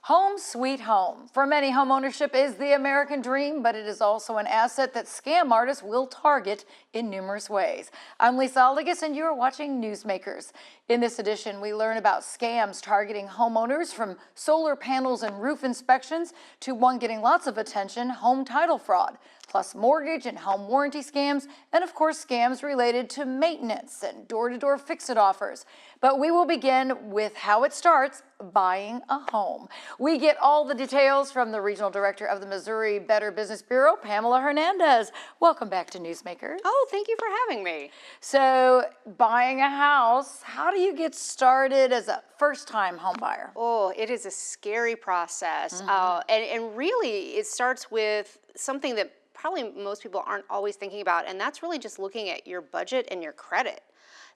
Home sweet home. For many, homeownership is the American dream, but it is also an asset that scam artists will target in numerous ways. I'm Lisa Aldigas, and you are watching Newsmakers. In this edition, we learn about scams targeting homeowners, from solar panels and roof inspections to one getting lots of attention, home title fraud, plus mortgage and home warranty scams, and of course scams related to maintenance and door-to-door fix-it offers. But we will begin with how it starts: buying a home. We get all the details from the Regional Director of the Missouri Better Business Bureau, Pamela Hernandez. Welcome back to Newsmakers. Oh, thank you for having me. So, buying a house, how do you get started as a first-time home buyer? Oh, it is a scary process. And really, it starts with something that probably most people aren't always thinking about, and that's really just looking at your budget and your credit.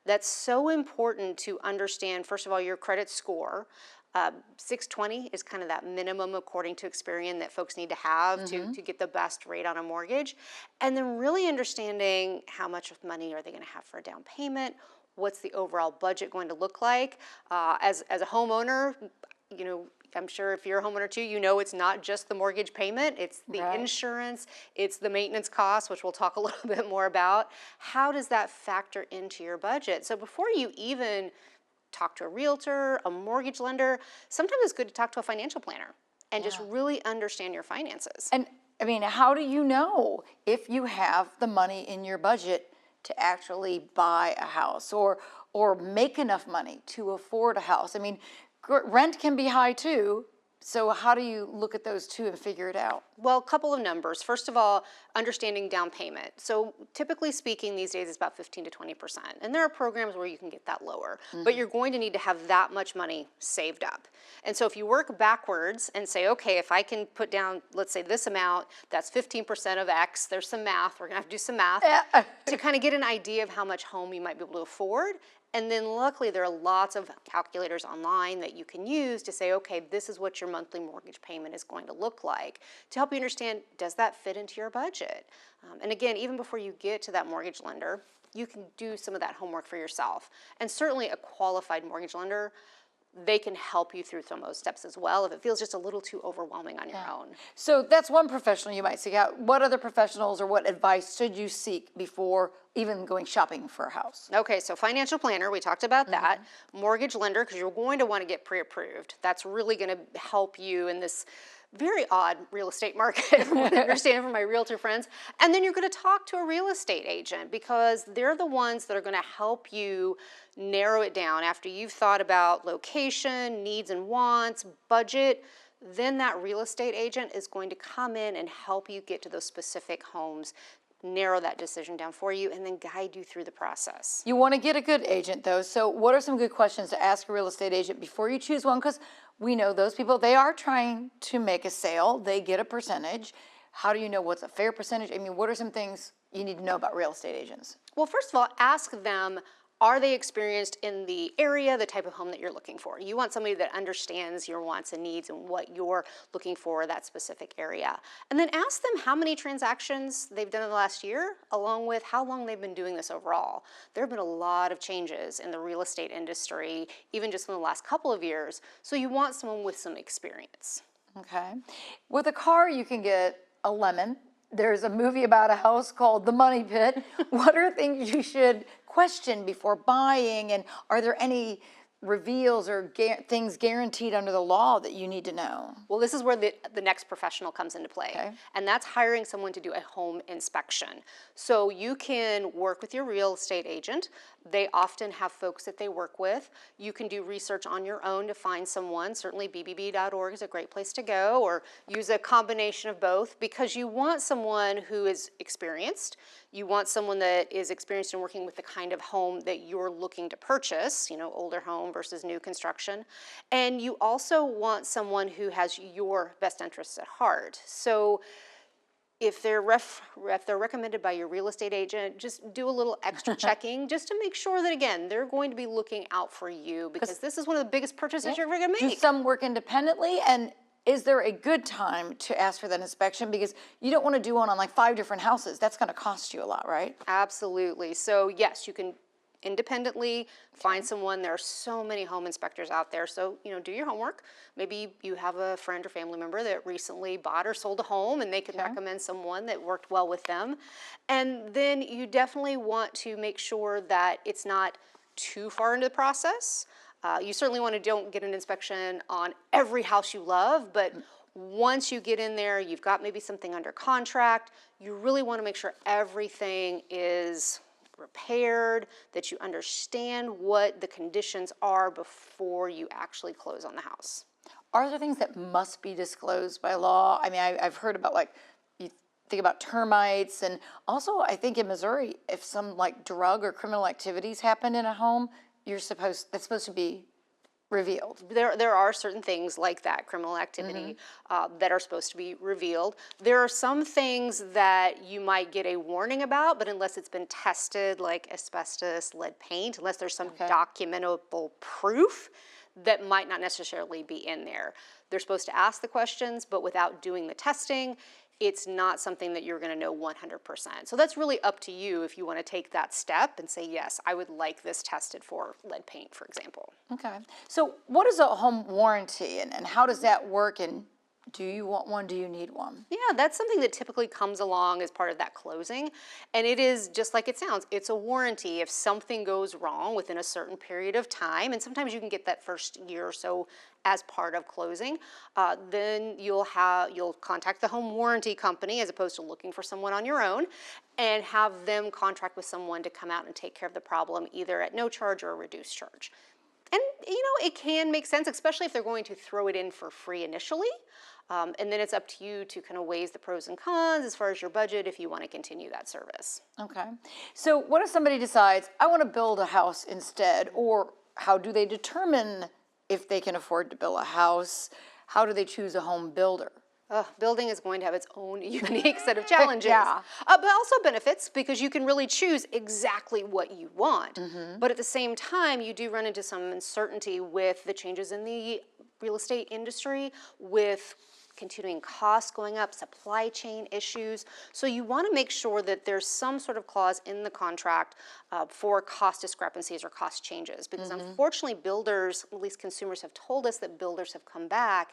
That's so important to understand, first of all, your credit score. 620 is kind of that minimum, according to Experian, that folks need to have to get the best rate on a mortgage. And then really understanding how much money are they going to have for a down payment, what's the overall budget going to look like. As a homeowner, you know, I'm sure if you're a homeowner too, you know it's not just the mortgage payment, it's the insurance, it's the maintenance costs, which we'll talk a little bit more about. How does that factor into your budget? So before you even talk to a realtor, a mortgage lender, sometimes it's good to talk to a financial planner and just really understand your finances. And I mean, how do you know if you have the money in your budget to actually buy a house or make enough money to afford a house? I mean, rent can be high too. So how do you look at those two and figure it out? Well, a couple of numbers. First of all, understanding down payment. So typically speaking, these days it's about 15 to 20%. And there are programs where you can get that lower, but you're going to need to have that much money saved up. And so if you work backwards and say, okay, if I can put down, let's say this amount, that's 15% of X, there's some math, we're gonna have to do some math to kind of get an idea of how much home you might be able to afford. And then luckily there are lots of calculators online that you can use to say, okay, this is what your monthly mortgage payment is going to look like, to help you understand, does that fit into your budget? And again, even before you get to that mortgage lender, you can do some of that homework for yourself. And certainly a qualified mortgage lender, they can help you through some of those steps as well if it feels just a little too overwhelming on your own. So that's one professional you might seek out. What other professionals or what advice should you seek before even going shopping for a house? Okay, so financial planner, we talked about that. Mortgage lender, because you're going to want to get pre-approved. That's really going to help you in this very odd real estate market, from what I understand from my realtor friends. And then you're going to talk to a real estate agent, because they're the ones that are going to help you narrow it down after you've thought about location, needs and wants, budget. Then that real estate agent is going to come in and help you get to those specific homes, narrow that decision down for you, and then guide you through the process. You want to get a good agent though. So what are some good questions to ask a real estate agent before you choose one? Because we know those people, they are trying to make a sale. They get a percentage. How do you know what's a fair percentage? I mean, what are some things you need to know about real estate agents? Well, first of all, ask them, are they experienced in the area, the type of home that you're looking for? You want somebody that understands your wants and needs and what you're looking for in that specific area. And then ask them how many transactions they've done in the last year, along with how long they've been doing this overall. There have been a lot of changes in the real estate industry, even just in the last couple of years. So you want someone with some experience. Okay. With a car, you can get a lemon. There's a movie about a house called The Money Pit. What are things you should question before buying, and are there any reveals or things guaranteed under the law that you need to know? Well, this is where the next professional comes into play, and that's hiring someone to do a home inspection. So you can work with your real estate agent. They often have folks that they work with. You can do research on your own to find someone. Certainly BBB.org is a great place to go, or use a combination of both, because you want someone who is experienced. You want someone that is experienced in working with the kind of home that you're looking to purchase, you know, older home versus new construction. And you also want someone who has your best interests at heart. So if they're recommended by your real estate agent, just do a little extra checking just to make sure that, again, they're going to be looking out for you, because this is one of the biggest purchases you're ever going to make. Do some work independently? And is there a good time to ask for that inspection? Because you don't want to do one on like 5 different houses. That's going to cost you a lot, right? Absolutely. So yes, you can independently, find someone. There are so many home inspectors out there. So, do your homework. Maybe you have a friend or family member that recently bought or sold a home and they can recommend someone that worked well with them. And then you definitely want to make sure that it's not too far into the process. You certainly don't get an inspection on every house you love, but once you get in there, you've got maybe something under contract, you really want to make sure everything is repaired, that you understand what the conditions are before you actually close on the house. Are there things that must be disclosed by law? I mean, I've heard about you think about termites, and also I think in Missouri, if some drug or criminal activities happen in a home, that's supposed to be revealed. There are certain things like that, criminal activity, that are supposed to be revealed. There are some things that you might get a warning about, but unless it's been tested, like asbestos, lead paint, unless there's some documentable proof, that might not necessarily be in there. They're supposed to ask the questions, but without doing the testing, it's not something that you're going to know 100%. So that's really up to you if you want to take that step and say, yes, I would like this tested for lead paint, for example. Okay. So what is a home warranty, and how does that work, and do you want one? Do you need one? Yeah, that's something that typically comes along as part of that closing. And it is just like it sounds. It's a warranty. If something goes wrong within a certain period of time, and sometimes you can get that first year or so as part of closing, then you'll contact the home warranty company as opposed to looking for someone on your own, and have them contract with someone to come out and take care of the problem either at no charge or a reduced charge. And, it can make sense, especially if they're going to throw it in for free initially. And then it's up to you to kind of weigh the pros and cons as far as your budget if you want to continue that service. Okay. So what if somebody decides, I want to build a house instead, or how do they determine if they can afford to build a house? How do they choose a home builder? Building is going to have its own unique set of challenges, Yeah. But also benefits, because you can really choose exactly what you want. But at the same time, you do run into some uncertainty with the changes in the real estate industry, with continuing costs going up, supply chain issues. So you want to make sure that there's some sort of clause in the contract for cost discrepancies or cost changes. Because unfortunately, builders, at least consumers have told us that builders have come back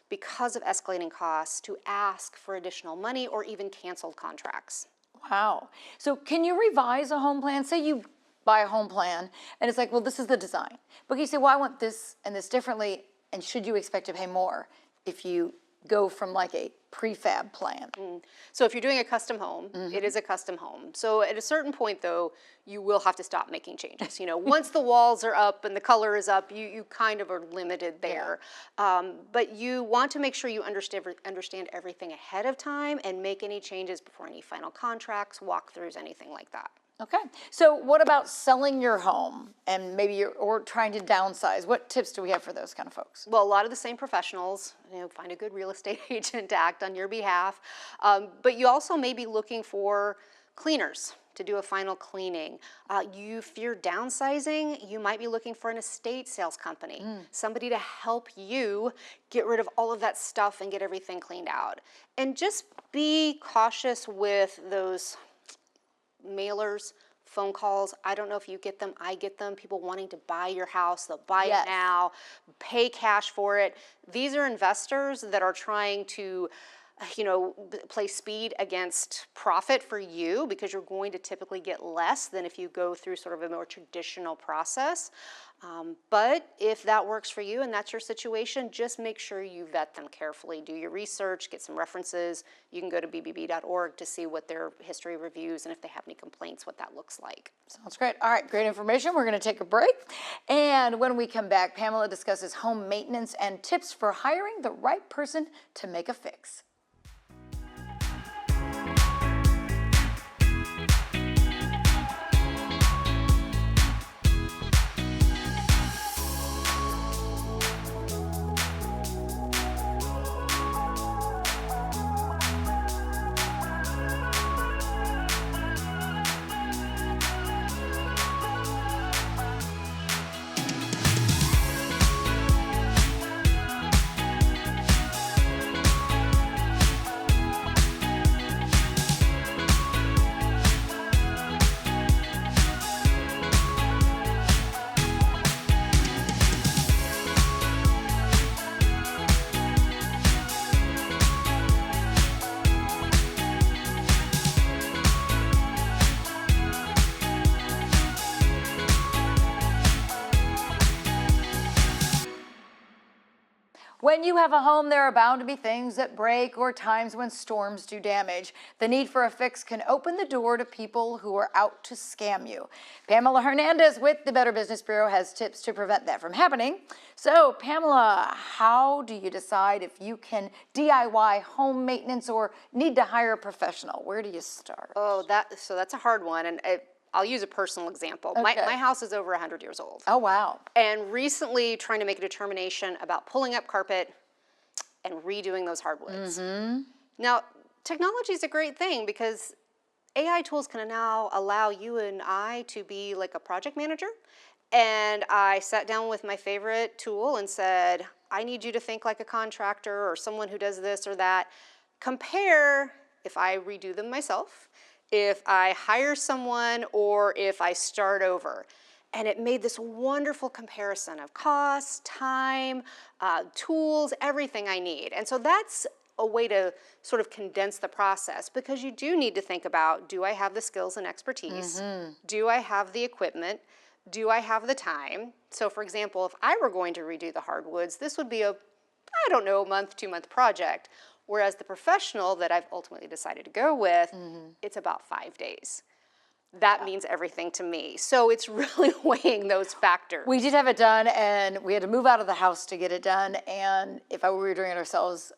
because of escalating costs to ask for additional money or even canceled contracts. Wow. So can you revise a home plan? Say you buy a home plan and it's like, well, this is the design. But you say, well, I want this and this differently, and should you expect to pay more if you go from a prefab plan? So if you're doing a custom home, it is a custom home. So at a certain point, though, you will have to stop making changes. Once the walls are up and the color is up, you kind of are limited there. But you want to make sure you understand everything ahead of time and make any changes before any final contracts, walkthroughs, anything like that. Okay. So what about selling your home and maybe or trying to downsize? What tips do we have for those kind of folks? Well, a lot of the same professionals, find a good real estate agent to act on your behalf. But you also may be looking for cleaners to do a final cleaning. If you're downsizing, you might be looking for an estate sales company, somebody to help you get rid of all of that stuff and get everything cleaned out. And just be cautious with those mailers, phone calls. I don't know if you get them. I get them. People wanting to buy your house. They'll buy it now, pay cash for it. These are investors that are trying to, play speed against profit for you, because you're going to typically get less than if you go through sort of a more traditional process. But if that works for you and that's your situation, just make sure you vet them carefully. Do your research, get some references. You can go to bbb.org to see what their history reviews and if they have any complaints, what that looks like. Sounds great. All right, great information. We're going to take a break. And when we come back, Pamela discusses home maintenance and tips for hiring the right person to make a fix. When you have a home, there are bound to be things that break or times when storms do damage. The need for a fix can open the door to people who are out to scam you. Pamela Hernandez with the Better Business Bureau has tips to prevent that from happening. So, Pamela, how do you decide if you can DIY home maintenance or need to hire a professional? Where do you start? Oh, that's a hard one, and I'll use a personal example. Okay. My house is over 100 years old. Oh, wow. And recently trying to make a determination about pulling up carpet and redoing those hardwoods. Now, technology is a great thing because AI tools can now allow you and I to be like a project manager. And I sat down with my favorite tool and said, I need you to think like a contractor or someone who does this or that. Compare if I redo them myself, if I hire someone, or if I start over. And it made this wonderful comparison of cost, time, tools, everything I need. And so that's a way to sort of condense the process, because you do need to think about, do I have the skills and expertise? Do I have the equipment? Do I have the time? So for example, if I were going to redo the hardwoods, this would be a, I don't know, month, 2-month project. Whereas the professional that I've ultimately decided to go with, it's about 5 days. That means everything to me. So it's really weighing those factors. We did have it done, and we had to move out of the house to get it done. And if we were doing it ourselves,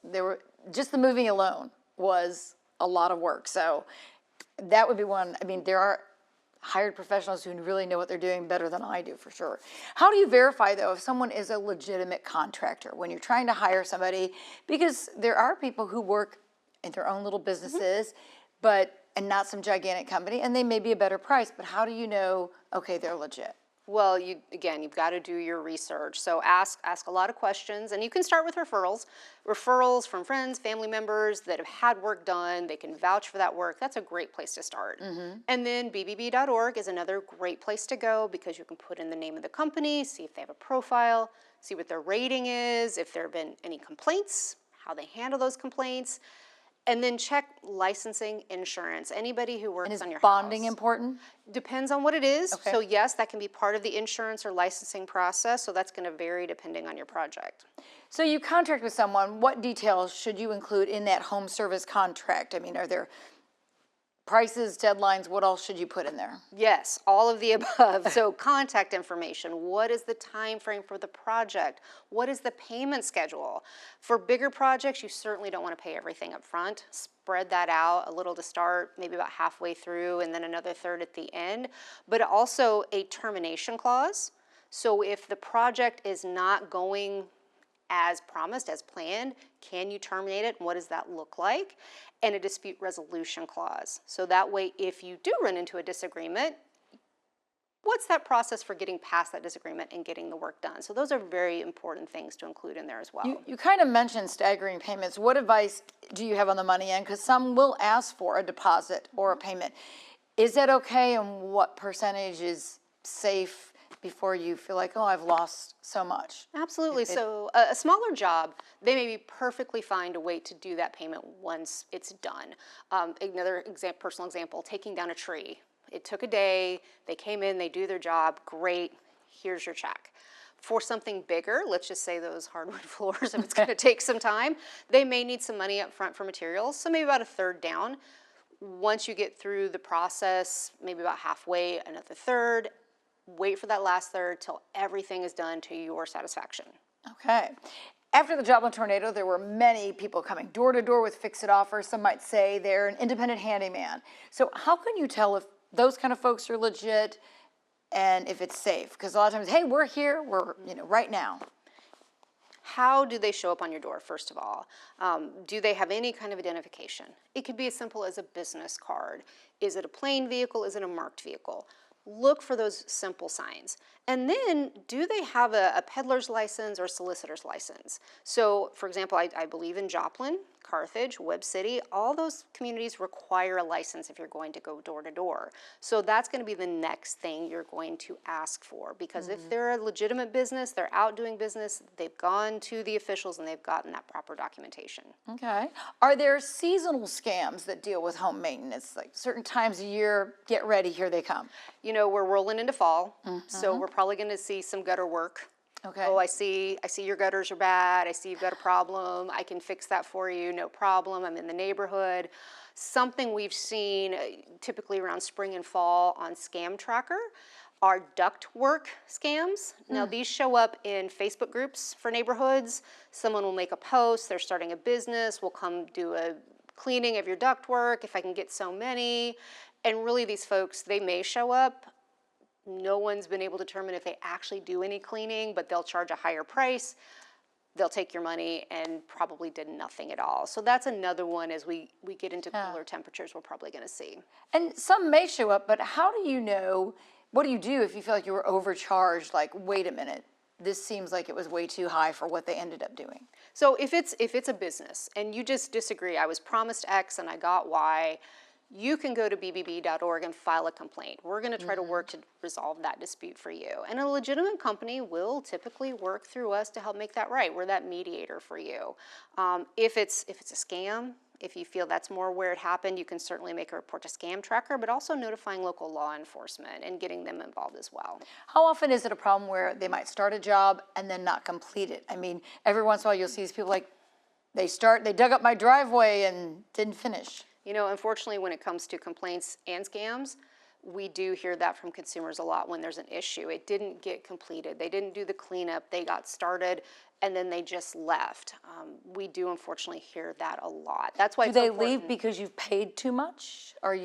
just the moving alone was a lot of work. So that would be one. I mean, there are hired professionals who really know what they're doing better than I do, for sure. How do you verify, though, if someone is a legitimate contractor when you're trying to hire somebody? Because there are people who work in their own little businesses, and not some gigantic company, and they may be a better price, but how do you know, okay, they're legit? Well, you've got to do your research. So ask a lot of questions, and you can start with referrals. Referrals from friends, family members that have had work done, they can vouch for that work. That's a great place to start. And then BBB.org is another great place to go, because you can put in the name of the company, see if they have a profile, see what their rating is, if there have been any complaints, how they handle those complaints. And then check licensing, insurance. Anybody who works on your house. Is bonding important? Depends on what it is. Okay. So yes, that can be part of the insurance or licensing process. So that's going to vary depending on your project. So you contract with someone, what details should you include in that home service contract? I mean, are there prices, deadlines, what else should you put in there? Yes, all of the above. So contact information, what is the time frame for the project? What is the payment schedule? For bigger projects, you certainly don't want to pay everything up front. Spread that out a little to start, maybe about halfway through, and then another third at the end. But also a termination clause. So if the project is not going as promised, as planned, can you terminate it? What does that look like? And a dispute resolution clause. So that way, if you do run into a disagreement, what's that process for getting past that disagreement and getting the work done? So those are very important things to include in there as well. You kind of mentioned staggering payments. What advice do you have on the money end? Because some will ask for a deposit or a payment. Is that okay, and what percentage is safe before you feel like, oh, I've lost so much? Absolutely. So a smaller job, they may be perfectly fine to wait to do that payment once it's done. Another personal example, taking down a tree. It took a day, they came in, they do their job, great, here's your check. For something bigger, let's just say those hardwood floors, if it's going to take some time, they may need some money up front for materials, so maybe about a third down. Once you get through the process, maybe about halfway, another third. Wait for that last third till everything is done to your satisfaction. Okay. After the Joplin tornado, there were many people coming door to door with fix-it offers. Some might say they're an independent handyman. So how can you tell if those kind of folks are legit and if it's safe? Because a lot of times, hey, we're here, we're, right now. How do they show up on your door, first of all? Do they have any kind of identification? It could be as simple as a business card. Is it a plain vehicle? Is it a marked vehicle? Look for those simple signs. And then, do they have a peddler's license or solicitor's license? So, for example, I believe in Joplin, Carthage, Webb City, all those communities require a license if you're going to go door to door. So that's going to be the next thing you're going to ask for, because if they're a legitimate business, they're out doing business, they've gone to the officials and they've gotten that proper documentation. Okay. Are there seasonal scams that deal with home maintenance? Like certain times of year, get ready, here they come. We're rolling into fall, so we're probably going to see some gutter work. Okay. Oh, I see your gutters are bad. I see you've got a problem. I can fix that for you. No problem. I'm in the neighborhood. Something we've seen typically around spring and fall on Scam Tracker are ductwork scams. Now, these show up in Facebook groups for neighborhoods. Someone will make a post, they're starting a business, we'll come do a cleaning of your ductwork if I can get so many. And really, these folks, they may show up. No one's been able to determine if they actually do any cleaning, but they'll charge a higher price. They'll take your money and probably did nothing at all. So that's another one as we get into cooler temperatures we're probably going to see. And some may show up, but how do you know, what do you do if you feel like you were overcharged? Like, wait a minute, this seems like it was way too high for what they ended up doing. So if it's a business and you just disagree, I was promised X and I got Y, you can go to bbb.org and file a complaint. We're going to try to work to resolve that dispute for you. And a legitimate company will typically work through us to help make that right. We're that mediator for you. If it's a scam, if you feel that's more where it happened, you can certainly make a report to Scam Tracker, but also notifying local law enforcement and getting them involved as well. How often is it a problem where they might start a job and then not complete it? I mean, every once in a while you'll see these people like, they dug up my driveway and didn't finish. You know, unfortunately, when it comes to complaints and scams, we do hear that from consumers a lot when there's an issue. It didn't get completed. They didn't do the cleanup. They got started and then they just left. We do unfortunately hear that a lot. That's why Do they leave because you've paid too much? They're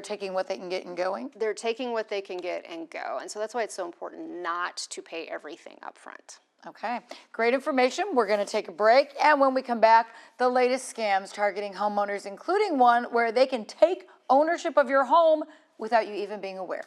taking what they can get and going? They're taking what they can get and go. And so that's why it's so important not to pay everything up front. Okay, great information. We're going to take a break. And when we come back, the latest scams targeting homeowners, including one where they can take ownership of your home without you even being aware.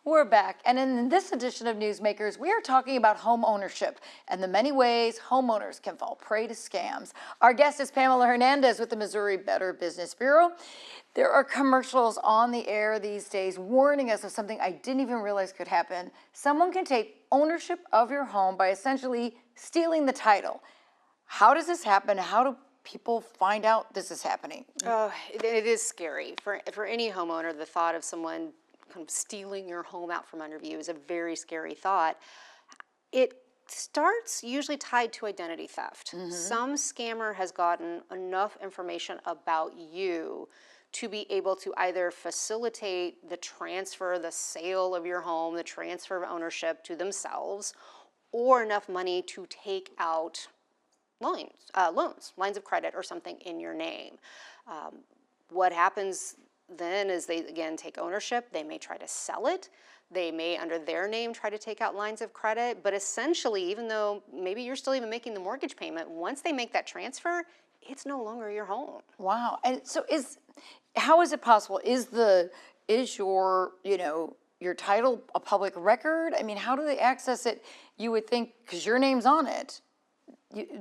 We're back, and in this edition of Newsmakers, we are talking about home ownership and the many ways homeowners can fall prey to scams. Our guest is Pamela Hernandez with the Missouri Better Business Bureau. There are commercials on the air these days warning us of something I didn't even realize could happen. Someone can take ownership of your home by essentially stealing the title. How does this happen? How do people find out this is happening? Oh, it is scary. For any homeowner, the thought of someone kind of stealing your home out from under you is a very scary thought. It starts usually tied to identity theft. Some scammer has gotten enough information about you to be able to either facilitate the transfer, the sale of your home, the transfer of ownership to themselves, or enough money to take out loans, lines of credit or something in your name. What happens then is they, again, take ownership. They may try to sell it. They may, under their name, try to take out lines of credit. But essentially, even though maybe you're still even making the mortgage payment, once they make that transfer, it's no longer your home. Wow. And so how is it possible? Is your title a public record? I mean, how do they access it? You would think, because your name's on it.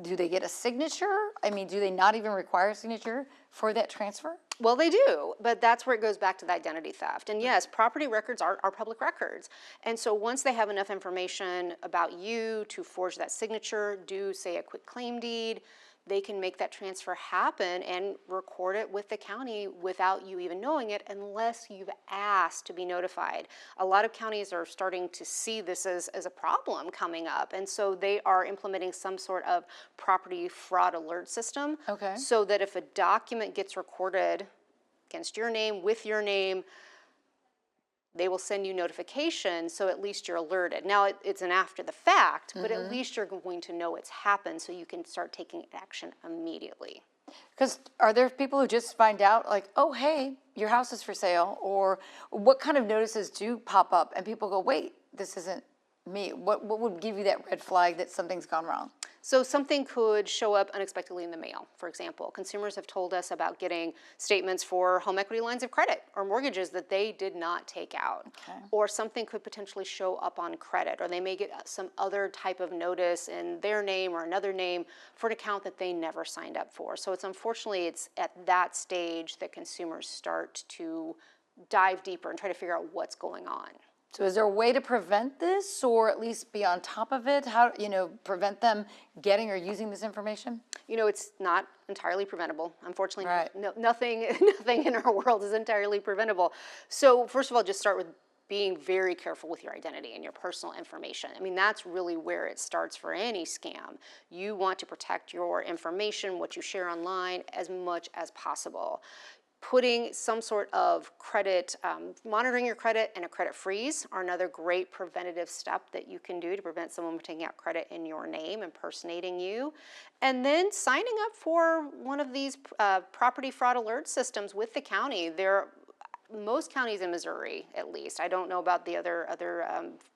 Do they get a signature? I mean, do they not even require a signature for that transfer? Well, they do, but that's where it goes back to the identity theft. And yes, property records are public records. And so once they have enough information about you to forge that signature, do, say, a quit claim deed, they can make that transfer happen and record it with the county without you even knowing it unless you've asked to be notified. A lot of counties are starting to see this as a problem coming up, and so they are implementing some sort of property fraud alert system. Okay. So that if a document gets recorded against your name, with your name, they will send you notifications, so at least you're alerted. Now, it's an after the fact, but at least you're going to know it's happened, so you can start taking action immediately. Because are there people who just find out, like, oh, hey, your house is for sale? Or what kind of notices do pop up and people go, wait, this isn't me? What would give you that red flag that something's gone wrong? So something could show up unexpectedly in the mail, for example. Consumers have told us about getting statements for home equity lines of credit or mortgages that they did not take out. Okay. Or something could potentially show up on credit, or they may get some other type of notice in their name or another name for an account that they never signed up for. So it's at that stage that consumers start to dive deeper and try to figure out what's going on. So is there a way to prevent this, or at least be on top of it? How, prevent them getting or using this information? It's not entirely preventable. Unfortunately, Right. nothing in our world is entirely preventable. So first of all, just start with being very careful with your identity and your personal information. I mean, that's really where it starts for any scam. You want to protect your information, what you share online, as much as possible. Putting some sort of credit, monitoring your credit and a credit freeze are another great preventative step that you can do to prevent someone from taking out credit in your name, impersonating you. And then signing up for one of these property fraud alert systems with the county. Most counties in Missouri, at least, I don't know about the other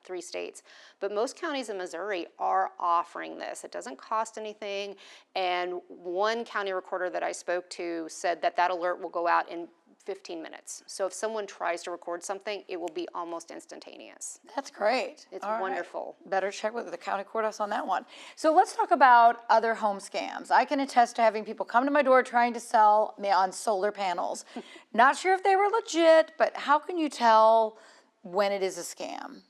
3 states, but most counties in Missouri are offering this. It doesn't cost anything, and one county recorder that I spoke to said that alert will go out in 15 minutes. So if someone tries to record something, it will be almost instantaneous. That's great. It's All right. wonderful. Better check with the county courthouse on that one. So let's talk about other home scams. I can attest to having people come to my door trying to sell me on solar panels. Not sure if they were legit, but how can you tell when it is a scam?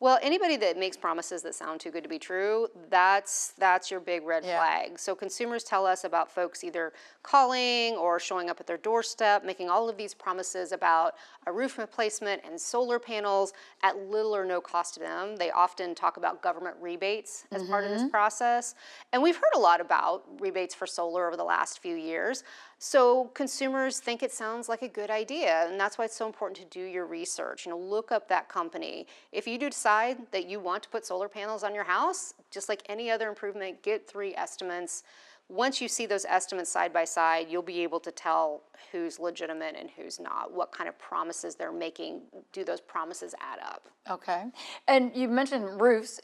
Well, anybody that makes promises that sound too good to be true, that's your big red flag. So consumers tell us about folks either calling or showing up at their doorstep, making all of these promises about a roof replacement and solar panels at little or no cost to them. They often talk about government rebates as part of this process. And we've heard a lot about rebates for solar over the last few years. So consumers think it sounds like a good idea, and that's why it's so important to do your research. Look up that company. If you do decide that you want to put solar panels on your house, just like any other improvement, get 3 estimates. Once you see those estimates side by side, you'll be able to tell who's legitimate and who's not, what kind of promises they're making. Do those promises add up? Okay. And you mentioned roofs.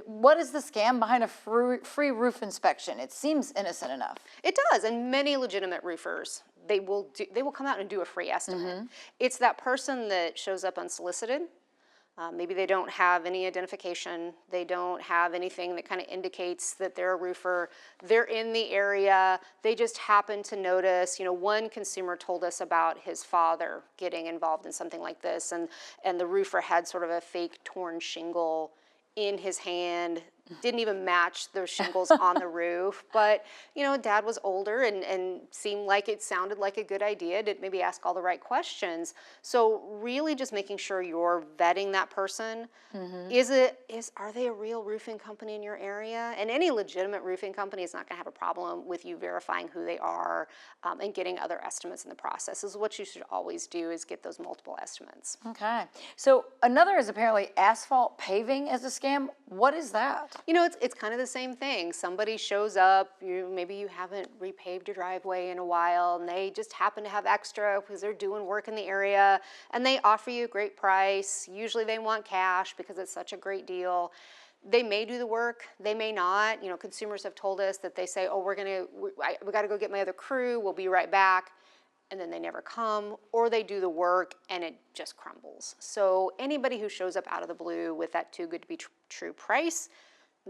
What is the scam behind a free roof inspection? It seems innocent enough. It does, and many legitimate roofers, they will come out and do a free estimate. It's that person that shows up unsolicited. Maybe they don't have any identification. They don't have anything that kind of indicates that they're a roofer. They're in the area. They just happen to notice. One consumer told us about his father getting involved in something like this, and the roofer had sort of a fake torn shingle in his hand. Didn't even match those shingles on the roof. But, Dad was older and seemed like it sounded like a good idea. Didn't maybe ask all the right questions. So really just making sure you're vetting that person. Are they a real roofing company in your area? And any legitimate roofing company is not going to have a problem with you verifying who they are and getting other estimates in the process. This is what you should always do, is get those multiple estimates. Okay. So another is apparently asphalt paving as a scam. What is that? It's kind of the same thing. Somebody shows up, maybe you haven't repaved your driveway in a while, and they just happen to have extra because they're doing work in the area, and they offer you a great price. Usually they want cash because it's such a great deal. They may do the work, they may not. Consumers have told us that they say, oh, we got to go get my other crew, we'll be right back. And then they never come, or they do the work and it just crumbles. So anybody who shows up out of the blue with that too good to be true price,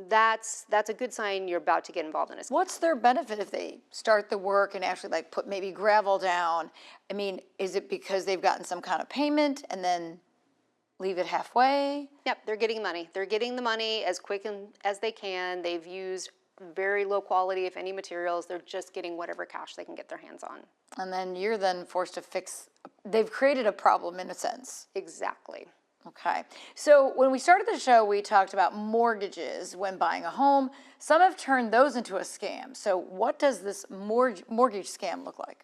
that's a good sign you're about to get involved in a scam. What's their benefit if they start the work and actually put maybe gravel down? I mean, is it because they've gotten some kind of payment and then leave it halfway? Yep, they're getting money. They're getting the money as quick as they can. They've used very low quality, if any, materials. They're just getting whatever cash they can get their hands on. And then you're then forced to fix, they've created a problem in a sense. Exactly. Okay. So when we started the show, we talked about mortgages when buying a home. Some have turned those into a scam. So what does this mortgage scam look like?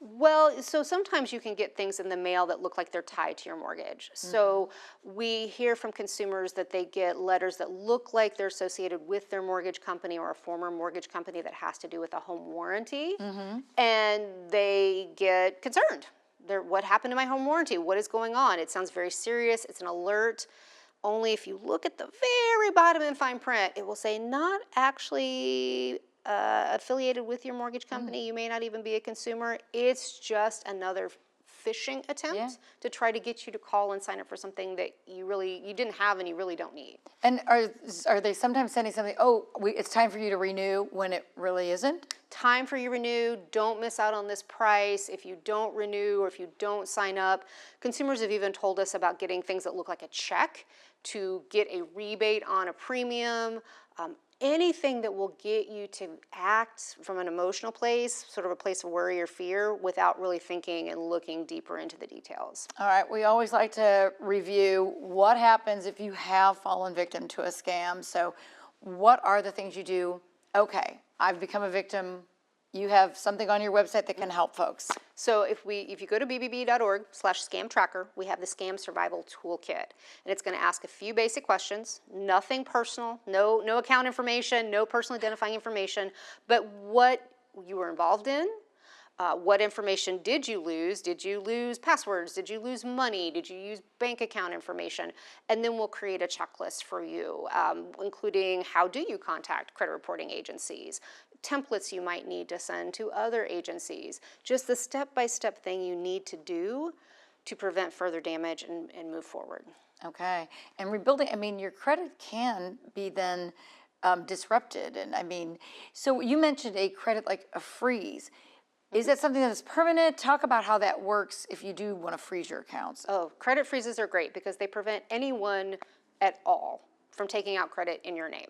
Well, so sometimes you can get things in the mail that look like they're tied to your mortgage. So we hear from consumers that they get letters that look like they're associated with their mortgage company or a former mortgage company that has to do with a home warranty. And they get concerned. What happened to my home warranty? What is going on? It sounds very serious. It's an alert. Only if you look at the very bottom in fine print, it will say not actually affiliated with your mortgage company. You may not even be a consumer. It's just another phishing attempt to try to get you to call and sign up for something that you didn't have and you really don't need. And are they sometimes sending something, it's time for you to renew, when it really isn't? Time for you to renew. Don't miss out on this price. If you don't renew or if you don't sign up, consumers have even told us about getting things that look like a check to get a rebate on a premium. Anything that will get you to act from an emotional place, sort of a place of worry or fear, without really thinking and looking deeper into the details. All right, we always like to review what happens if you have fallen victim to a scam. So what are the things you do? Okay, I've become a victim. You have something on your website that can help folks. So if you go to bbb.org/scam tracker, we have the Scam Survival Toolkit. And it's going to ask a few basic questions, nothing personal, no account information, no personal identifying information, but what you were involved in, what information did you lose? Did you lose passwords? Did you lose money? Did you use bank account information? And then we'll create a checklist for you, including how do you contact credit reporting agencies, templates you might need to send to other agencies, just the step-by-step thing you need to do to prevent further damage and move forward. Okay, and rebuilding, your credit can be then disrupted. And so you mentioned a credit like a freeze. Is that something that is permanent? Talk about how that works if you do want to freeze your accounts. Oh, credit freezes are great because they prevent anyone at all from taking out credit in your name.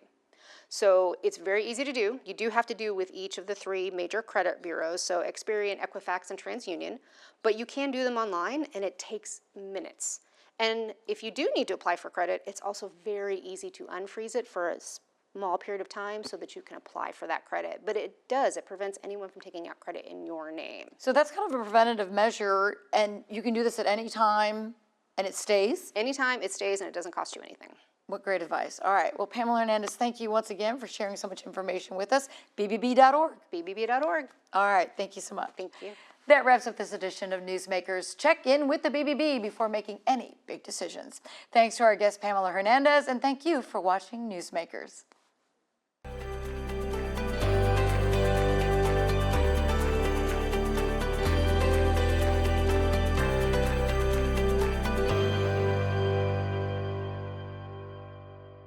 So it's very easy to do. You do have to do with each of the 3 major credit bureaus, so Experian, Equifax, and TransUnion, but you can do them online and it takes minutes. And if you do need to apply for credit, it's also very easy to unfreeze it for a small period of time so that you can apply for that credit. But it prevents anyone from taking out credit in your name. So that's kind of a preventative measure, and you can do this at any time and it stays? Anytime it stays and it doesn't cost you anything. What great advice. All right, well, Pamela Hernandez, thank you once again for sharing so much information with us. bbb.org. bbb.org. All right, thank you so much. Thank you. That wraps up this edition of Newsmakers. Check in with the BBB before making any big decisions. Thanks to our guest, Pamela Hernandez, and thank you for watching Newsmakers.